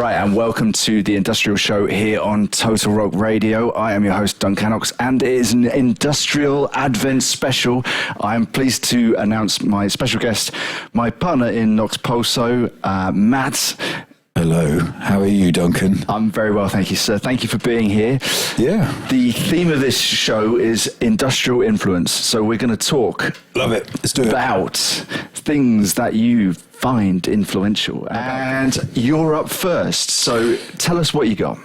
right, and welcome to the Industrial Show here on Total Rock Radio. I am your host, DuncaNox, and it is an Industrial Advent Special. I'm pleased to announce my special guest, my partner in Nox Pulso, Matt. Hello, how are you, Duncan? I'm very well, thank you, sir. Thank you for being here. Yeah. The theme of this show is industrial influence, so we're going to talk Love it. Let's do it. About things that you find influential. And you're up first, so tell us what you got.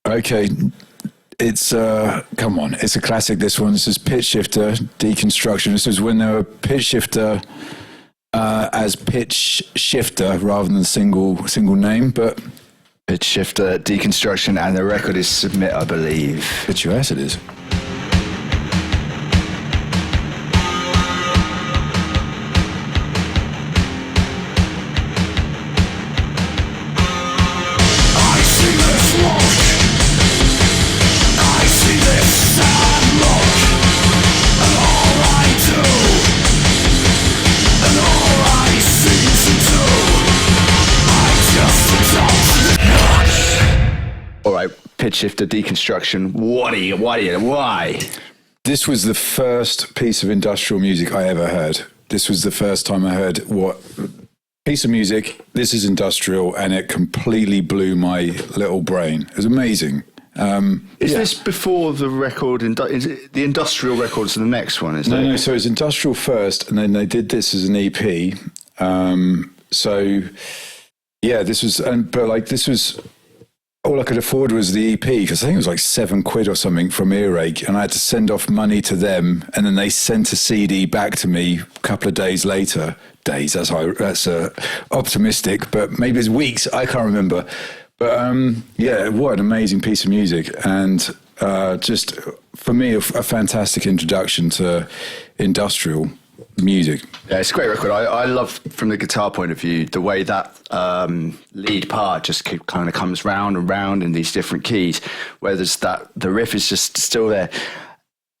Okay, it's, come on, it's a classic, this one. This is Pitch Shifter, Deconstruction. This is when they were Pitch Shifter as Pitch Shifter rather than single name, but... Pitch Shifter, Deconstruction, and the record is Submit, I believe. Pitch US it is. Pitch Shifter, Deconstruction. Why? This was the first piece of industrial music I ever heard. This was the first time I heard what piece of music, this is industrial, and it completely blew my little brain. It was amazing. Is this before the record, is it the industrial records the next one, isn't it? No, so it's industrial first, and then they did this as an EP. This was... all I could afford was the EP, because I think it was like £7 or something from Earache, and I had to send off money to them, and then they sent a CD back to me a couple of days later. Days, that's optimistic, but maybe it's weeks, I can't remember. But what an amazing piece of music, and just, for me, a fantastic introduction to industrial music. Yeah, it's a great record. I love, from the guitar point of view, the way that lead part just kind of comes round and round in these different keys, where the riff is just still there.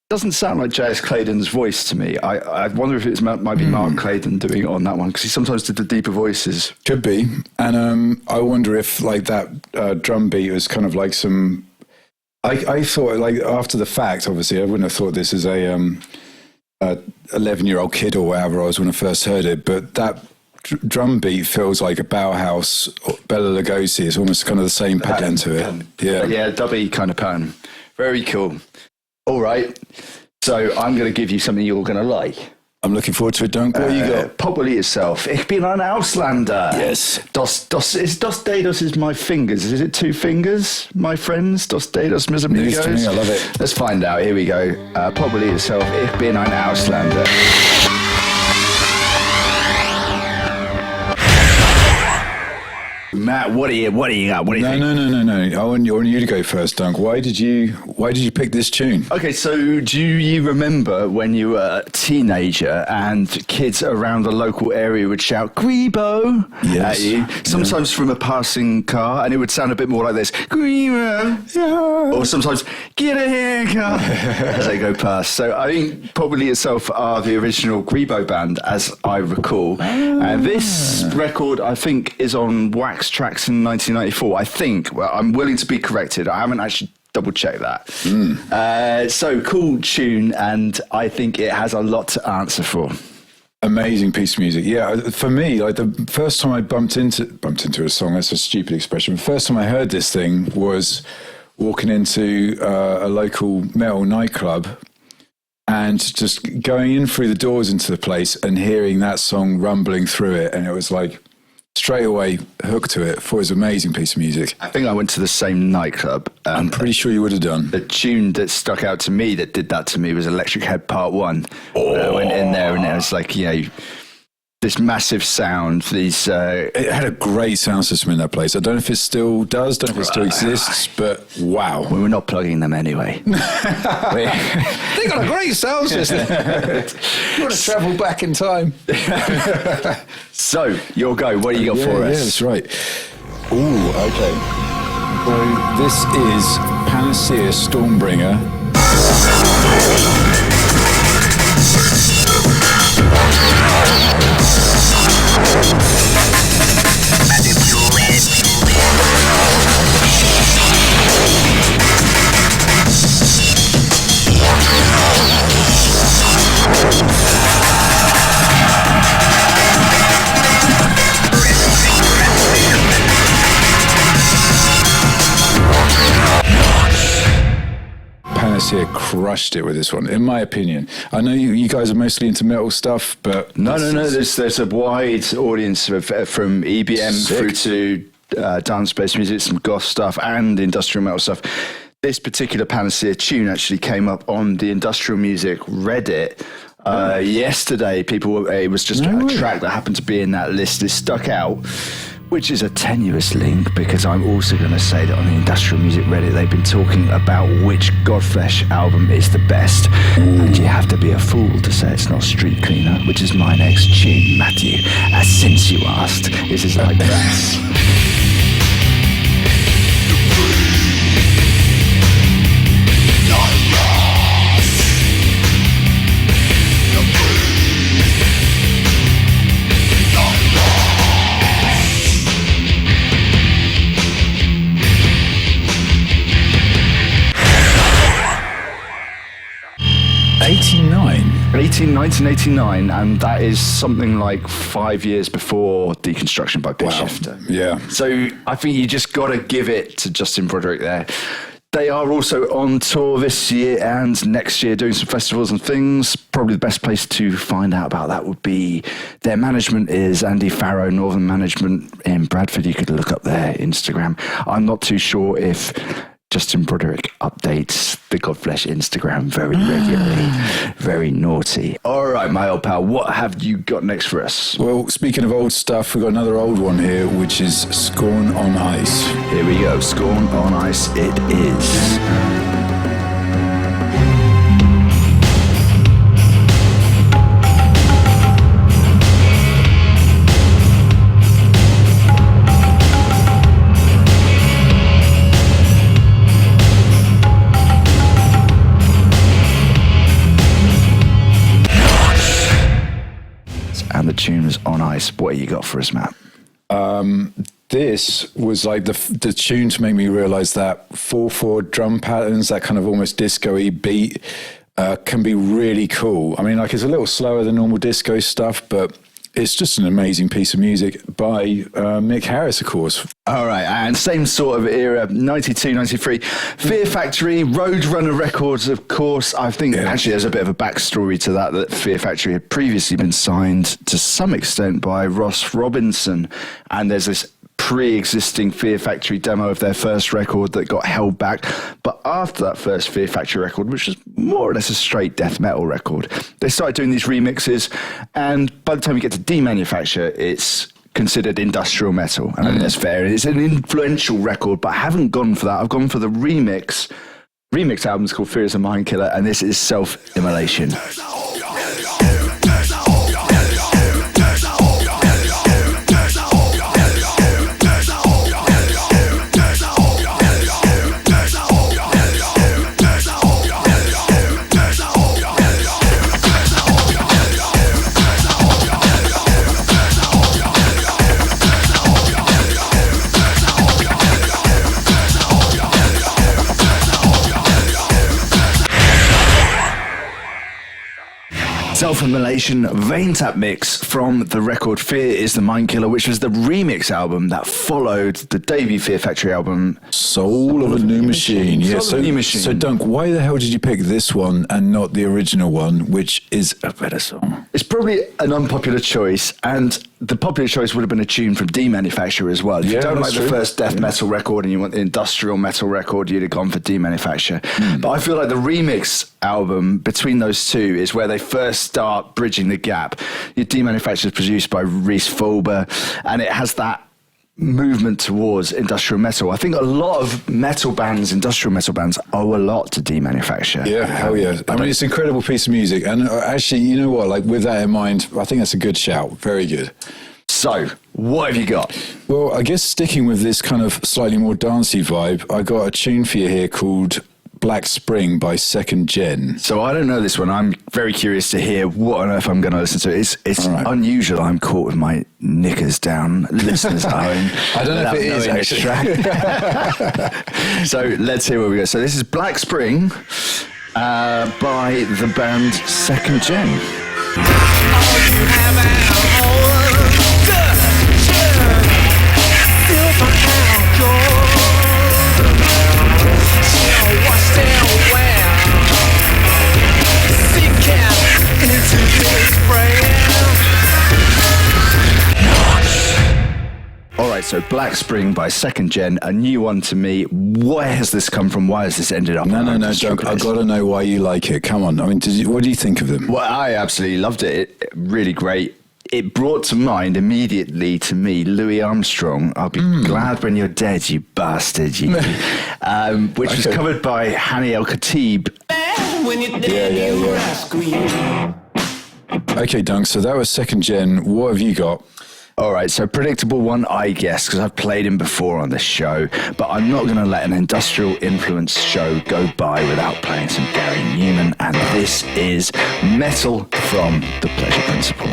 Doesn't sound like J.S. Clayton's voice to me. I wonder if it might be Mark Clayton doing it on that one, because he sometimes did the deeper voices. Could be. And I wonder if like that drum beat was kind of like some... I thought, like, after the fact, obviously, I wouldn't have thought this as a 11-year-old kid or whatever I was when I first heard it, but that drum beat feels like a Bauhaus or Bela Lugosi. It's almost kind of the same pattern to it. Yeah, dubby kind of pattern. Very cool. All right, so I'm going to give you something you're going to like. I'm looking forward to it, Dunk. What you got? Probably itself. Ich bin ein Ausländer. Yes. Dos dedos is my fingers. Is it two fingers, my friends? Dos dedos, mis amigos. News to me, I love it. Let's find out. Here we go. Probably itself. Ich bin ein Ausländer. Matt, what do you got? What do you think? No. I want you to go first, Dunk. Why did you pick this tune? Okay, so do you remember when you were a teenager and kids around the local area would shout "Grebo" at you? Sometimes from a passing car, and it would sound a bit more like this: "Grebo," yeah. Or sometimes "Get a haircut" as they go past. So I think Probably Itself are the original Grebo band, as I recall. And this record, I think, is on Wax Tracks in 1994. I think. Well, I'm willing to be corrected. I haven't actually double-checked that. So cool tune, and I think it has a lot to answer for. Amazing piece of music. Yeah, for me, like the first time I bumped into a song, that's a stupid expression. The first time I heard this thing was walking into a local metal nightclub and just going in through the doors into the place and hearing that song rumbling through it. And it was like straight away hooked to it. Thought it was an amazing piece of music. I think I went to the same nightclub. I'm pretty sure you would have done. The tune that stuck out to me, that did that to me, was Electric Head Part 1. I went in there and it was like, this massive sound, it had a great sound system in that place. I don't know if it still does, don't know if it still exists, but wow. We were not plugging them anyway. They got a great sound system. You want to travel back in time. So, your go. What do you got for us? Yeah, that's right. Ooh, okay. So this is Panacea Stormbringer. Panacea crushed it with this one, in my opinion. I know you guys are mostly into metal stuff, but no. There's a wide audience from EBM through to dance-based music, some goth stuff, and industrial metal stuff. This particular Panacea tune actually came up on the industrial music Reddit yesterday. It was just a track that happened to be in that list. It stuck out, which is a tenuous link, because I'm also going to say that on the industrial music Reddit, they've been talking about which Godflesh album is the best. And you have to be a fool to say it's not Street Cleaner, which is my next tune, Matthew. As since you asked, this is like that. '89, 1989, and that is something like 5 years before Deconstruction by Big Shifter. Yeah. So I think you just got to give it to Justin Broderick there. They are also on tour this year and next year, doing some festivals and things. Probably the best place to find out about that would be their management is Andy Farrow, Northern Management in Bradford. You could look up their Instagram. I'm not too sure if Justin Broderick updates the Godflesh Instagram very regularly. Very naughty. All right, my old pal, what have you got next for us? Well, speaking of old stuff, we've got another old one here, which is Scorn on Ice. Here we go. Scorn on Ice it is. And the tune was On Ice. What you got for us, Matt? This was like the tune to make me realize that 4/4 drum patterns, that kind of almost disco-y beat, can be really cool. I mean, like, it's a little slower than normal disco stuff, but it's just an amazing piece of music by Mick Harris, of course. All right, and same sort of era, 92, 93. Fear Factory, Roadrunner Records, of course. I think actually there's a bit of a backstory to that Fear Factory had previously been signed to some extent by Ross Robinson, and there's this pre-existing Fear Factory demo of their first record that got held back. But after that first Fear Factory record, which was more or less a straight death metal record, they started doing these remixes, and by the time you get to Demanufacture, it's considered industrial metal. And I think that's fair. It's an influential record, but I haven't gone for that. I've gone for the remix. Remix album's called Fear is a Mind Killer, and this is Self-Immolation. Self-Immolation Vein Tap mix from the record Fear is the Mind Killer, which was the remix album that followed the debut Fear Factory album, Soul of a New Machine. Yeah, Soul of a New Machine. So, Dunk, why the hell did you pick this one and not the original one, which is a better song? It's probably an unpopular choice, and the popular choice would have been a tune from Demanufacture as well. If you don't like the first death metal record and you want the industrial metal record, you'd have gone for Demanufacture. But I feel like the remix album between those two is where they first start bridging the gap. Your Demanufacture is produced by Reese Fulber, and it has that movement towards industrial metal. I think a lot of metal bands, industrial metal bands, owe a lot to Demanufacture. Yeah, hell yeah. I mean, it's an incredible piece of music. And actually, you know what? Like, with that in mind, I think that's a good shout. Very good. So, what have you got? Well, I guess sticking with this kind of slightly more dancey vibe, I got a tune for you here called Black Spring by Second Gen. So I don't know this one. I'm very curious to hear what on earth I'm going to listen to. It's unusual. I'm caught with my knickers down, listeners at home. I don't know if it is actually. So let's hear where we go. So this is Black Spring by the band Second Gen. Stay away. So Black Spring by Second Gen, a new one to me. Where has this come from? Why has this ended up? No, Doug, I've got to know why you like it. Come on. I mean, what do you think of them? Well, I absolutely loved it. Really great. It brought to mind immediately to me Louis Armstrong. I'll be glad when you're dead, you bastard. Which was covered by Hani El Khatib. When you're dead, you scream. Okay, Dunk, so that was Second Gen. What have you got? All right, so predictable one, I guess, because I've played him before on this show, but I'm not going to let an industrial influence show go by without playing some Gary Newman, and this is Metal from The Pleasure Principle.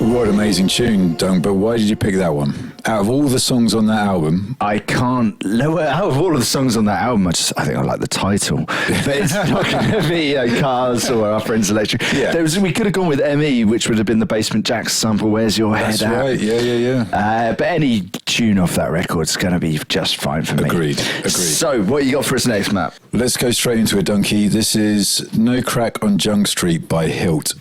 What an amazing tune, Dunk, but why did you pick that one? Out of all the songs on that album... I can't... Out of all of the songs on that album, I think I like the title. But it's not going to be Cars or Our Friends Electric. Yeah. We could have gone with ME, which would have been the Basement Jaxx sample, Where's Your Head That's At? right, yeah. But any tune off that record is going to be just fine for me. Agreed. So, what you got for us next, Matt? Let's go straight into it, Dunky. This is No Crack on Junk Street by Hilt.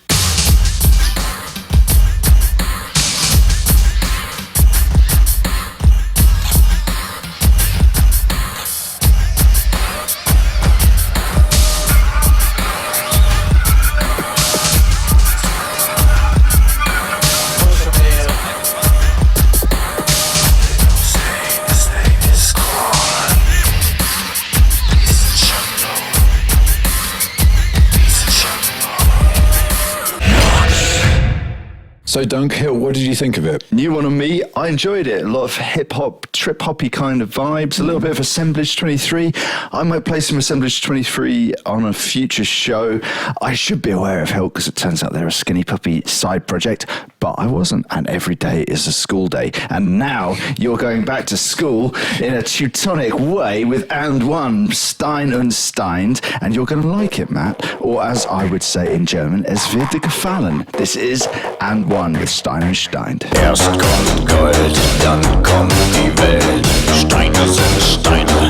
So, Dunk, Hilt, what did you think of it? New one on me. I enjoyed it. A lot of hip-hop, trip-hoppy kind of vibes. A little bit of Assemblage 23. I might play some Assemblage 23 on a future show. I should be aware of Hilt because it turns out they're a Skinny Puppy side project, but I wasn't. And every day is a school day. And now you're going back to school in a Teutonic way with And One, Stein und Steined, and you're going to like it, Matt. Or as I would say in German, es wird dir gefallen. This is And One with Steine und Stein. Erst kommt Gold, dann kommt die Welt. Steine sind Steine,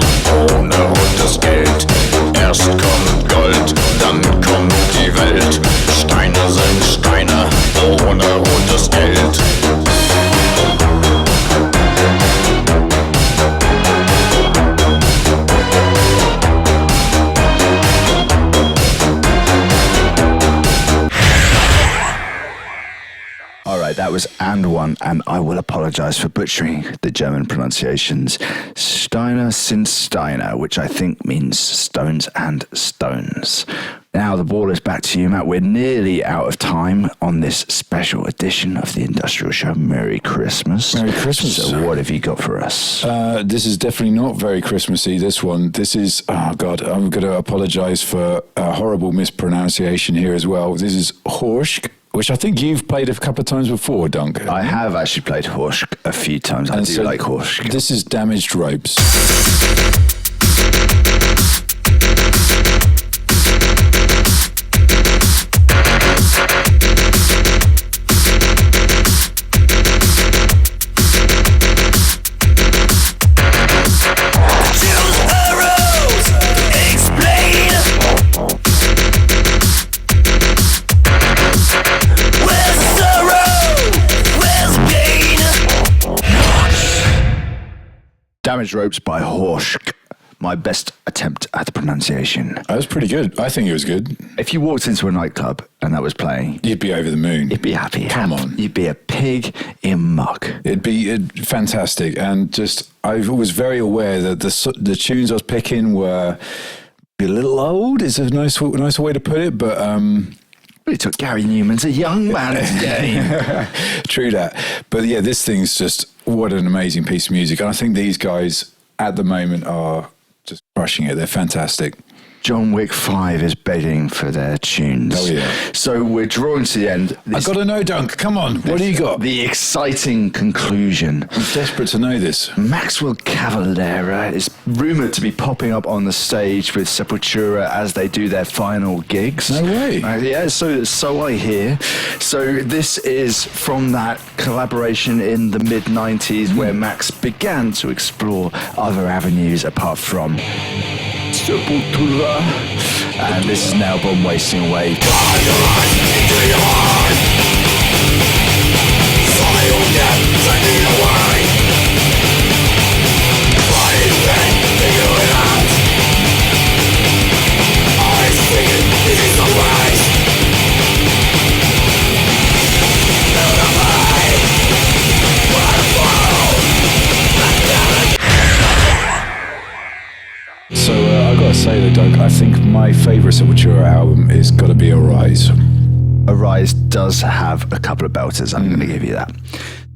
ohne rotes Geld. Erst kommt Gold, dann kommt die Welt. Steine sind Steine, ohne rotes Geld. That was And One, and I will apologise for butchering the German pronunciations. Steine sind Steine, which I think means stones and stones. Now the ball is back to you, Matt. We're nearly out of time on this special edition of the Industrial Show. Merry Christmas. Merry Christmas. So what have you got for us? This is definitely not very Christmassy, this one. This is, oh God, I'm going to apologise for a horrible mispronunciation here as well. This is Horsk, which I think you've played a couple of times before, Dunk. I have actually played Horsk a few times. I do like Horsk. This is Damaged Ropes. Damaged Ropes by Horsk. My best attempt at the pronunciation. That was pretty good. I think it was good. If you walked into a nightclub and that was playing, you'd be over the moon. You'd be happy. Come on. You'd be a pig in muck. It'd be fantastic. And just, I was very aware that the tunes I was picking were a little old, is a nice way to put it, but... It took Gary Newman to young man's game. True that. But yeah, this thing's just, what an amazing piece of music. And I think these guys at the moment are just crushing it. They're fantastic. John Wick 5 is begging for their tunes. Oh, yeah. So we're drawing to the end. I've got to know, Dunk. Come on. What do you got? The exciting conclusion. I'm desperate to know this. Maxwell Cavalera is rumoured to be popping up on the stage with Sepultura as they do their final gigs. No way. Yeah, so I hear. So this is from that collaboration in the mid-90s where Max began to explore other avenues apart from Sepultura. And this is Nailbomb Wasting Away. So I've got to say though, Doug, I think my favourite Sepultura album is got to be Arise. Arise does have a couple of belters, I'm going to give you that.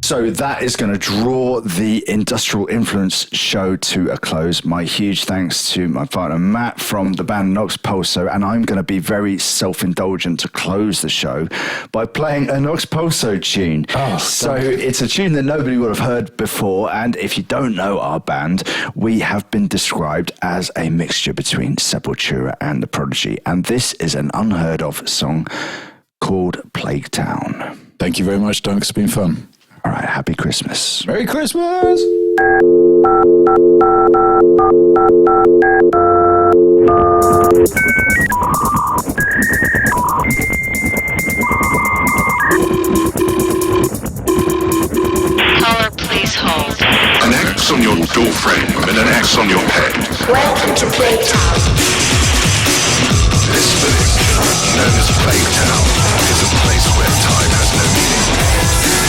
So that is going to draw the Industrial Influence show to a close. My huge thanks to my partner Matt from the band Nox Pulso, and I'm going to be very self-indulgent to close the show by playing a Nox Pulso tune. So it's a tune that nobody would have heard before, and if you don't know our band, we have been described as a mixture between Sepultura and The Prodigy, and this is an unheard of song called Plague Town. Thank you very much, Dunk. It's been fun. All right, happy Christmas. Merry Christmas! Caller, please hold. An axe on your doorframe and an axe on your head. Welcome to Playtown. This village, known as Plague Town, is a place where time has no meaning.